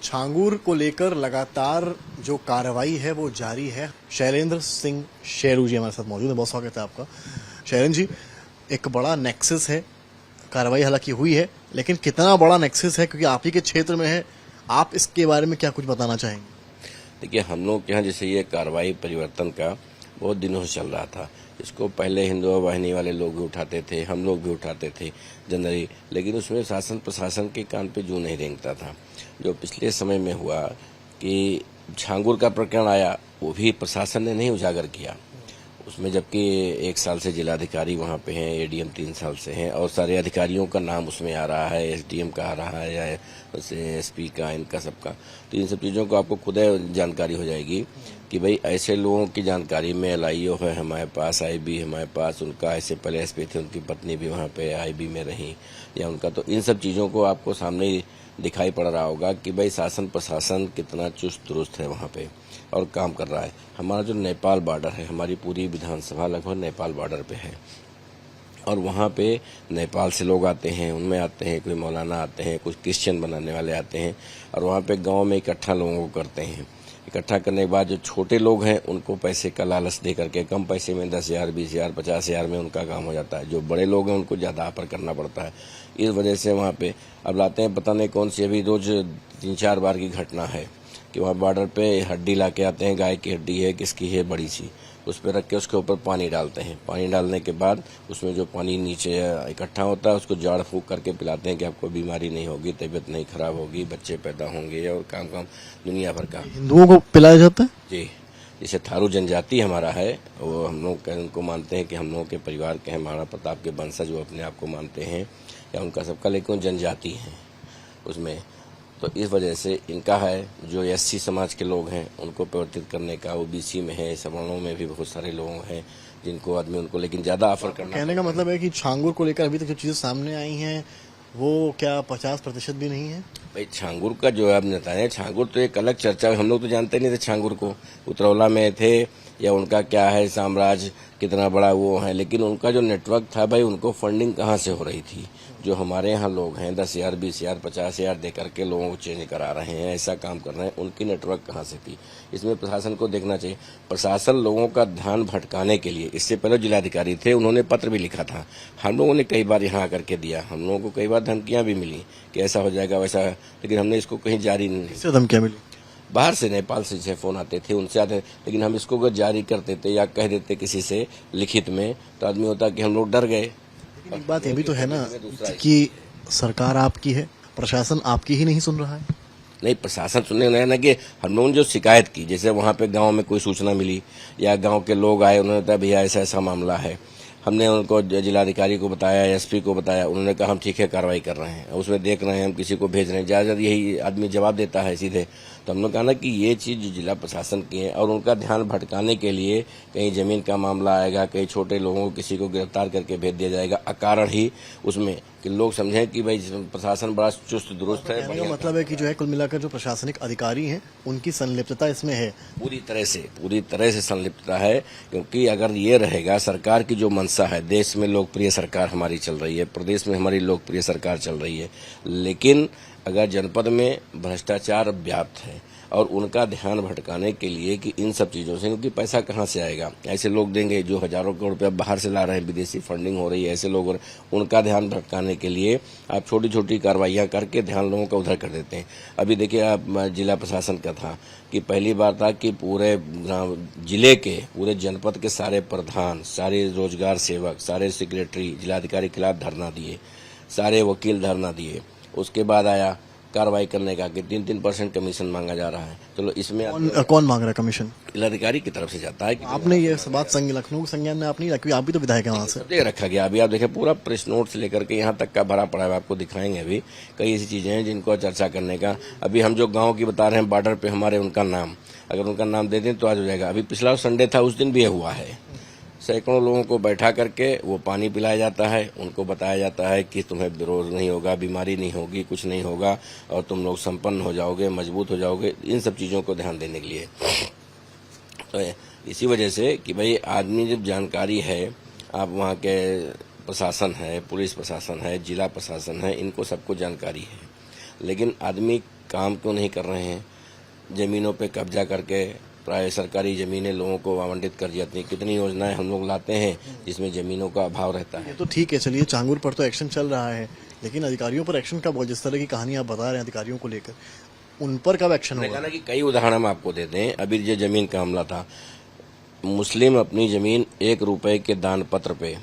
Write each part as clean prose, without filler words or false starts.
छांगुर को लेकर लगातार जो कार्रवाई है वो जारी है। शैलेंद्र सिंह शेरू जी हमारे साथ मौजूद है। बहुत स्वागत है आपका शैलेंद्र जी। एक बड़ा नेक्सस है, कार्रवाई हालांकि हुई है, लेकिन कितना बड़ा नेक्सस है क्योंकि आप ही के क्षेत्र में है, आप इसके बारे में क्या कुछ बताना चाहेंगे? देखिए, हम लोग के यहाँ जैसे ये कार्रवाई परिवर्तन का बहुत दिनों से चल रहा था। इसको पहले हिंदू वाहिनी वाले लोग भी उठाते थे, हम लोग भी उठाते थे जनरली, लेकिन उसमें शासन प्रशासन के कान पे जूं नहीं रेंगता था। जो पिछले समय में हुआ कि छांगुर का प्रकरण आया, वो भी प्रशासन ने नहीं उजागर किया उसमें, जबकि 1 साल से जिलाधिकारी वहाँ पे हैं, एडीएम 3 साल से हैं और सारे अधिकारियों का नाम उसमें आ रहा है, एसडीएम का आ रहा है या एसपी का, इनका सबका। तो इन सब चीज़ों को आपको खुद जानकारी हो जाएगी कि भाई ऐसे लोगों की जानकारी में एलआईओ है हमारे पास, आईबी हमारे पास, उनका ऐसे पहले एसपी थे, उनकी पत्नी भी वहाँ पे आईबी में रही या उनका, तो इन सब चीज़ों को आपको सामने ही दिखाई पड़ रहा होगा कि भाई शासन प्रशासन कितना चुस्त दुरुस्त है वहाँ पे और काम कर रहा है। हमारा जो नेपाल बॉर्डर है, हमारी पूरी विधानसभा लगभग नेपाल बॉर्डर पे है और वहाँ पे नेपाल से लोग आते हैं, उनमें आते हैं कोई मौलाना आते हैं, कुछ क्रिश्चियन बनाने वाले आते हैं और वहाँ पे गांव में इकट्ठा लोगों को करते हैं। इकट्ठा करने के बाद जो छोटे लोग हैं उनको पैसे का लालच दे करके कम पैसे में 10,000, 20,000, 50,000 में उनका काम हो जाता है। जो बड़े लोग हैं उनको ज़्यादा ऑफर करना पड़ता है। इस वजह से वहाँ पे अब लाते हैं, पता नहीं कौन सी, अभी रोज 3-4 बार की घटना है कि वहाँ बॉर्डर पे हड्डी ला के आते हैं, गाय की हड्डी है, किसकी है, बड़ी सी, उस पर रख के उसके ऊपर पानी डालते हैं। पानी डालने के बाद उसमें जो पानी नीचे इकट्ठा होता है उसको जाड़ फूंक करके पिलाते हैं कि आपको बीमारी नहीं होगी, तबीयत नहीं खराब होगी, बच्चे पैदा होंगे और काम दुनिया भर का। हिंदुओं को पिलाया जाता है जी, जैसे थारू जनजाति हमारा है, वो हम लोग उनको मानते हैं कि हम लोगों के परिवार के हैं, महाराणा प्रताप के वंशज वो अपने आप को मानते हैं या उनका सबका, लेकिन जनजाति है उसमें। तो इस वजह से इनका है, जो एससी समाज के लोग हैं उनको परिवर्तित करने का, ओबीसी में है, सवर्णों में भी बहुत सारे लोग हैं जिनको आदमी उनको, लेकिन ज्यादा ऑफर करना। कहने का मतलब है कि छांगुर को लेकर अभी तक जो चीजें सामने आई हैं वो क्या 50% भी नहीं है? भाई छांगुर का जो आप बताएं, छांगुर तो एक अलग चर्चा है, हम लोग तो जानते नहीं थे छांगुर को, उतरौला में थे या उनका क्या है साम्राज्य कितना बड़ा वो है, लेकिन उनका जो नेटवर्क था भाई, उनको फंडिंग कहाँ से हो रही थी। जो हमारे यहाँ लोग हैं 10,000, 20,000, 50,000 दे करके लोगों को चेंज करा रहे हैं, ऐसा काम कर रहे हैं, उनकी नेटवर्क कहाँ से थी। इसमें प्रशासन को देखना चाहिए। प्रशासन लोगों का ध्यान भटकाने के लिए, इससे पहले जिलाधिकारी थे, उन्होंने पत्र भी लिखा था, हम लोगों ने कई बार यहाँ आकर के दिया, हम लोगों को कई बार धमकियां भी मिली कि ऐसा हो जाएगा वैसा, लेकिन हमने इसको कहीं जारी नहीं। किससे धमकियां मिली? बाहर से, नेपाल से फोन आते थे, उनसे आते, लेकिन हम इसको अगर जारी करते थे या कह देते किसी से लिखित में, तो आदमी होता कि हम लोग डर गए। एक बात ये भी तो है ना कि सरकार आपकी है, प्रशासन आपकी ही नहीं सुन रहा है। नहीं, प्रशासन सुनने नहीं ना, कि हम लोगों ने जो शिकायत की, जैसे वहाँ पे गांव में कोई सूचना मिली या गांव के लोग आए, उन्होंने बताया भैया ऐसा ऐसा मामला है, हमने उनको जिलाधिकारी को बताया, एसपी को बताया, उन्होंने कहा हम ठीक है कार्रवाई कर रहे हैं, उसमें देख रहे हैं, हम किसी को भेज रहे हैं, ज्यादा यही आदमी जवाब देता है सीधे। तो हम लोग कहा ना कि ये चीज जो जिला प्रशासन की है और उनका ध्यान भटकाने के लिए कहीं जमीन का मामला आएगा, कहीं छोटे लोगों को किसी को गिरफ्तार करके भेज दिया जाएगा अकारण ही, उसमें कि लोग समझें कि भाई प्रशासन बड़ा चुस्त दुरुस्त है। कहने का मतलब है कि जो है कुल मिलाकर जो प्रशासनिक अधिकारी हैं उनकी संलिप्तता इसमें है। पूरी तरह से संलिप्तता है, क्योंकि अगर ये रहेगा, सरकार की जो मंशा है, देश में लोकप्रिय सरकार हमारी चल रही है, प्रदेश में हमारी लोकप्रिय सरकार चल रही है, लेकिन अगर जनपद में भ्रष्टाचार व्याप्त है और उनका ध्यान भटकाने के लिए कि इन सब चीजों से, क्योंकि पैसा कहाँ से आएगा, ऐसे लोग देंगे जो हजारों करोड़ रुपया बाहर से ला रहे हैं, विदेशी फंडिंग हो रही है, ऐसे लोग, उनका ध्यान भटकाने के लिए आप छोटी छोटी कार्रवाइयां करके ध्यान लोगों का उधर कर देते हैं। अभी देखिए, आप जिला प्रशासन का था कि पहली बार था कि पूरे जिले के, पूरे जनपद के सारे प्रधान, सारे रोजगार सेवक, सारे सेक्रेटरी जिलाधिकारी के खिलाफ धरना दिए, सारे वकील धरना दिए। उसके बाद आया कार्रवाई करने का कि 3-3% कमीशन मांगा जा रहा है। चलो इसमें कौन मांग रहा है कमीशन? जिलाधिकारी की तरफ से जाता है। कि आपने ये बात लखनऊ के संज्ञान में आप नहीं रखी, आप भी तो विधायक हैं वहाँ से। सब रखा गया। अभी आप देखिए, पूरा प्रेस नोट से लेकर के यहाँ तक का भरा पड़ा है, आपको दिखाएंगे। अभी कई ऐसी चीजें हैं जिनको चर्चा करने का। अभी हम जो गाँव की बता रहे हैं बॉर्डर पे हमारे, उनका नाम, अगर उनका नाम दे दें तो आज हो जाएगा। अभी पिछला संडे था, उस दिन भी हुआ है, सैकड़ों लोगों को बैठा करके वो पानी पिलाया जाता है, उनको बताया जाता है कि तुम्हें विरोध नहीं होगा, बीमारी नहीं होगी, कुछ नहीं होगा और तुम लोग संपन्न हो जाओगे, मजबूत हो जाओगे। इन सब चीजों को ध्यान देने के लिए, तो इसी वजह से कि भाई आदमी जब जानकारी है, आप वहाँ के प्रशासन है, पुलिस प्रशासन है, जिला प्रशासन है, इनको सबको जानकारी है, लेकिन आदमी काम क्यों नहीं कर रहे हैं? जमीनों पे कब्जा करके प्राय सरकारी जमीनें लोगों को आवंटित कर जाती हैं। कितनी योजनाएं हम लोग लाते हैं जिसमें जमीनों का अभाव रहता है। ये तो ठीक है, चलिए चांगुर पर तो एक्शन चल रहा है, लेकिन अधिकारियों पर एक्शन कब होगा? जिस तरह की कहानी आप बता रहे हैं अधिकारियों को लेकर, उन पर कब एक्शन मैंने होगा? कहा ना कि कई उदाहरण हम आपको देते हैं। अभी जो जमीन का हमला था, मुस्लिम अपनी जमीन 1 रुपए के दान पत्र पे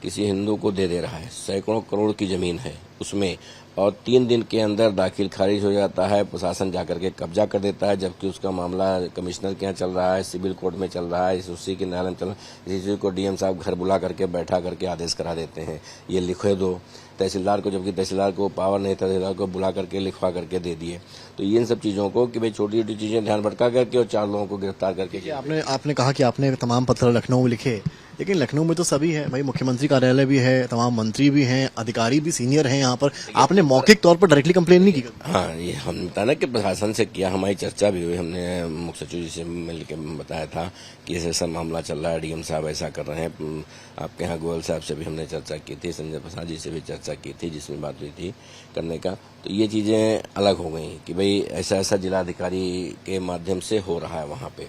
किसी हिंदू को दे रहा है। सैकड़ों करोड़ की जमीन है उसमें, और 3 दिन के अंदर दाखिल खारिज हो जाता है। प्रशासन जाकर के कब्जा कर देता है, जबकि उसका मामला कमिश्नर के यहाँ चल रहा है, सिविल कोर्ट में चल रहा है, उसी के न्यायालय में चल रहा है। इसी को डीएम साहब घर बुला करके बैठा करके आदेश करा देते हैं, ये लिखे दो तहसीलदार को, जबकि तहसीलदार को पावर नहीं था, तहसीलदार को बुला करके लिखवा करके दे दिए। तो इन सब चीज़ों को कि भाई छोटी छोटी चीज़ें ध्यान भटका करके और 4 लोगों को गिरफ्तार करके। आपने कहा कि आपने तमाम पत्र लखनऊ में लिखे, लेकिन लखनऊ में तो सभी है भाई, मुख्यमंत्री कार्यालय भी है, तमाम मंत्री भी हैं, अधिकारी भी सीनियर हैं यहाँ पर। आपने मौखिक तौर पर डायरेक्टली कंप्लेन नहीं की? हाँ, ये हमने बताया ना कि प्रशासन से किया, हमारी चर्चा भी हुई। हमने मुख्य सचिव जी से मिल के बताया था कि ऐसा ऐसा मामला चल रहा है, डीएम साहब ऐसा कर रहे हैं। आपके यहाँ गोयल साहब से भी हमने चर्चा की थी, संजय प्रसाद जी से भी चर्चा की थी, जिसमें बात हुई थी करने का। तो ये चीज़ें अलग हो गई कि भाई ऐसा ऐसा जिलाधिकारी के माध्यम से हो रहा है वहाँ पे।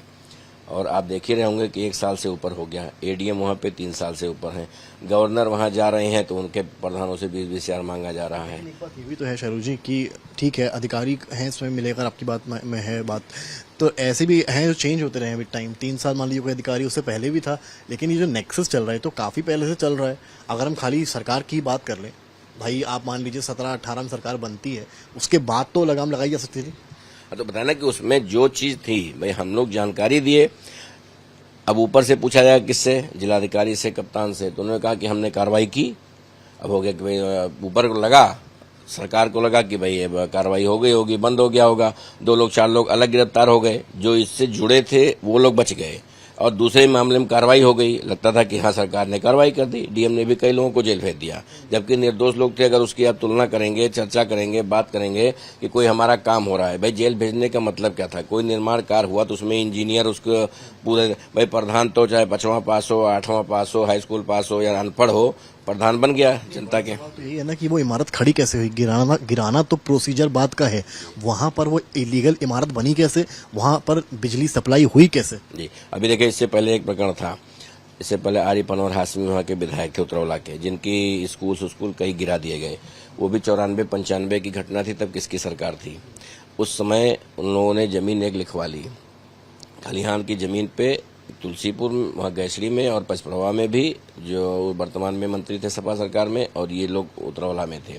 और आप देख ही रहे होंगे कि 1 साल से ऊपर हो गया। एडीएम वहाँ पे 3 साल से ऊपर हैं। गवर्नर वहाँ जा रहे हैं तो उनके प्रधानों से 20-20 हजार मांगा जा रहा है। एक बात ये भी तो है शैरू जी कि ठीक है अधिकारी हैं, इसमें मिलेकर आपकी बात में है बात, तो ऐसे भी हैं जो चेंज होते रहे विद टाइम। 3 साल मान लीजिए कोई अधिकारी, उससे पहले भी था, लेकिन ये जो नेक्सस चल रहा है तो काफ़ी पहले से चल रहा है। अगर हम खाली सरकार की बात कर लें भाई, आप मान लीजिए 17-18 में सरकार बनती है, उसके बाद तो लगाम लगाई जा सकती थी। तो बताना कि उसमें जो चीज थी भाई हम लोग जानकारी दिए। अब ऊपर से पूछा जाएगा किससे? जिलाधिकारी से, कप्तान से। तो उन्होंने कहा कि हमने कार्रवाई की। अब हो गया कि भाई ऊपर को लगा, सरकार को लगा कि भाई कार्रवाई हो गई होगी, बंद हो गया होगा। 2 लोग 4 लोग अलग गिरफ्तार हो गए, जो इससे जुड़े थे वो लोग बच गए, और दूसरे मामले में कार्रवाई हो गई। लगता था कि हाँ सरकार ने कार्रवाई कर दी, डीएम ने भी कई लोगों को जेल भेज दिया, जबकि निर्दोष लोग थे। अगर उसकी आप तुलना करेंगे, चर्चा करेंगे, बात करेंगे कि कोई हमारा काम हो रहा है, भाई जेल भेजने का मतलब क्या था? कोई निर्माण कार्य हुआ तो उसमें इंजीनियर उसको पूरे, भाई प्रधान तो चाहे 5वां पास हो, 8वां पास हो, हाई स्कूल पास हो या अनपढ़ हो, प्रधान बन गया जनता के। तो यही है ना कि वो इमारत खड़ी कैसे हुई? गिराना तो प्रोसीजर बात का है, वहां पर वो इलीगल इमारत बनी कैसे, वहां पर बिजली सप्लाई हुई कैसे? जी, अभी देखिए इससे पहले एक प्रकरण था। इससे पहले आरिफ अनवर हाशमी वहाँ के विधायक थे उतरौला के, जिनकी स्कूल कहीं गिरा दिए गए। वो भी 94-95 की घटना थी, तब किसकी सरकार थी? उस समय उन लोगों ने जमीन एक लिखवा ली खलिहान की जमीन पे, तुलसीपुर वहाँ गैसड़ी में और पचपड़वा में भी, जो वर्तमान में मंत्री थे सपा सरकार में, और ये लोग उतरौला में थे।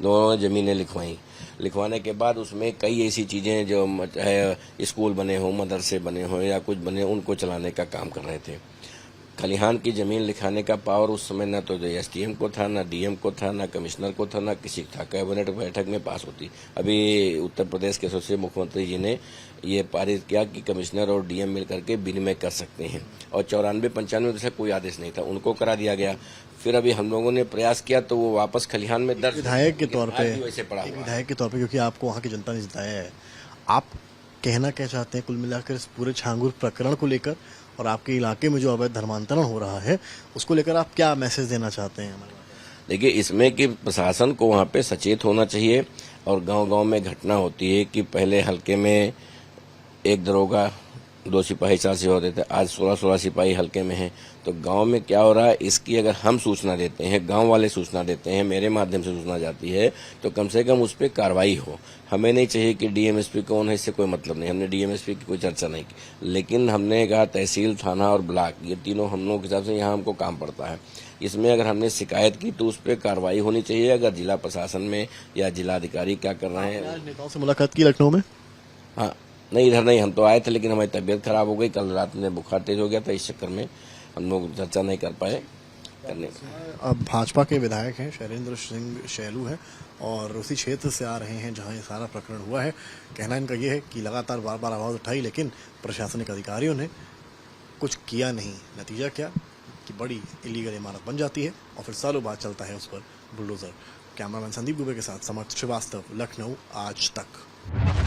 दोनों ने जमीनें लिखवाई। लिखवाने के बाद उसमें कई ऐसी चीज़ें जो चाहे स्कूल बने हों, मदरसे बने हों या कुछ बने, उनको चलाने का काम कर रहे थे। खलिहान की जमीन लिखाने का पावर उस समय न तो एसडीएम को था, न डीएम को था, न कमिश्नर को था, न किसी को था। कैबिनेट बैठक में पास होती। अभी उत्तर प्रदेश के सबसे मुख्यमंत्री जी ने ये पारित किया कि कमिश्नर और डीएम मिलकर के विनिमय कर सकते हैं, और 94-95 से कोई आदेश नहीं था, उनको करा दिया गया। फिर अभी हम लोगों ने प्रयास किया तो वो वापस खलिहान में दर्ज विधायक के तौर पे, वैसे पड़ा हुआ। विधायक के तौर पे, क्योंकि आपको वहाँ की जनता ने जिताया है, आप कहना क्या चाहते हैं कुल मिलाकर इस पूरे छांगुर प्रकरण को लेकर, और आपके इलाके में जो अवैध धर्मांतरण हो रहा है उसको लेकर आप क्या मैसेज देना चाहते हैं? देखिए इसमें कि प्रशासन को वहाँ पे सचेत होना चाहिए, और गांव-गांव में घटना होती है कि पहले हल्के में 1 दरोगा, 2 सिपाही, 4 सिपाही होते थे, आज 16-16 सिपाही हल्के में हैं। तो गांव में क्या हो रहा है इसकी अगर हम सूचना देते हैं, गांव वाले सूचना देते हैं, मेरे माध्यम से सूचना जाती है, तो कम से कम उस पर कार्रवाई हो। हमें नहीं चाहिए कि डीएमएसपी कौन है, इससे कोई मतलब नहीं, हमने डीएमएसपी की कोई चर्चा नहीं की, लेकिन हमने कहा तहसील, थाना और ब्लॉक, ये तीनों हम लोगों के हिसाब से यहाँ हमको काम पड़ता है। इसमें अगर हमने शिकायत की तो उस पर कार्रवाई होनी चाहिए। अगर जिला प्रशासन में या जिलाधिकारी क्या कर रहे हैं। नेताओं से मुलाकात की लखनऊ में? हाँ, नहीं इधर नहीं, हम तो आए थे लेकिन हमारी तबीयत खराब हो गई, कल रात में बुखार तेज हो गया था, इस चक्कर में हम लोग चर्चा नहीं कर पाए करने। अब भाजपा के विधायक हैं, शैलेंद्र सिंह शैलू हैं, और उसी क्षेत्र से आ रहे हैं जहां ये सारा प्रकरण हुआ है। कहना इनका ये है कि लगातार बार बार आवाज़ उठाई, लेकिन प्रशासनिक अधिकारियों ने कुछ किया नहीं। नतीजा क्या कि बड़ी इलीगल इमारत बन जाती है और फिर सालों बाद चलता है उस पर बुलडोजर। कैमरामैन संदीप दुबे के साथ समर्थ श्रीवास्तव, लखनऊ आज तक।